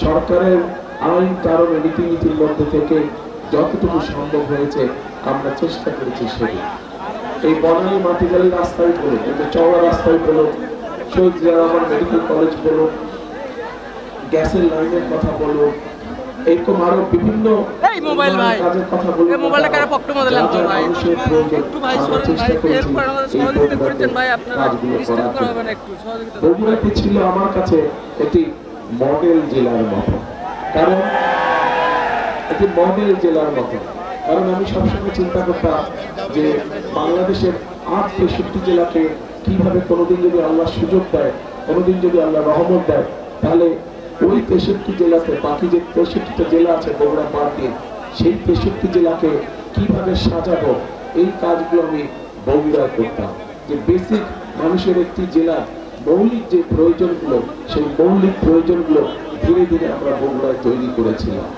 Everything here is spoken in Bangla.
সরকারের আইন কারণ রীতিনীতির মধ্যে থেকে যতটুকু সম্ভব হয়েছে আমরা চেষ্টা করেছি সেটি। এই বনানী মাটিগালি রাস্তায় বলো, কিন্তু চওড়া রাস্তায় বলো, শহীদ জিয়া রহমান মেডিকেল কলেজ বলো, গ্যাসের লাইনের কথা বলো, এরকম আরো বিভিন্ন কাজের কথা বলো, বগুড়াটি ছিল আমার কাছে একটি মডেল জেলার মতো। কারণ একটি মডেল জেলার মতো, কারণ আমি সবসময় চিন্তা করতাম যে বাংলাদেশের ৬৮ জেলাকে কিভাবে কোনোদিন যদি আল্লাহ সুযোগ দেয়, কোনোদিন যদি আল্লাহ রহমত দেয়, তাহলে ওই ৬৩ জেলাতে বাকি যে ৬৩টা জেলা আছে বগুড়া বাদ দিয়ে, সেই ৬৩ জেলাকে কিভাবে সাজাবো, এই কাজগুলো আমি বগুড়ায় করতাম। যে বেসিক মানুষের একটি জেলার মৌলিক যে প্রয়োজনগুলো, সেই মৌলিক প্রয়োজনগুলো ধীরে ধীরে আমরা বগুড়ায় তৈরি করেছিলাম।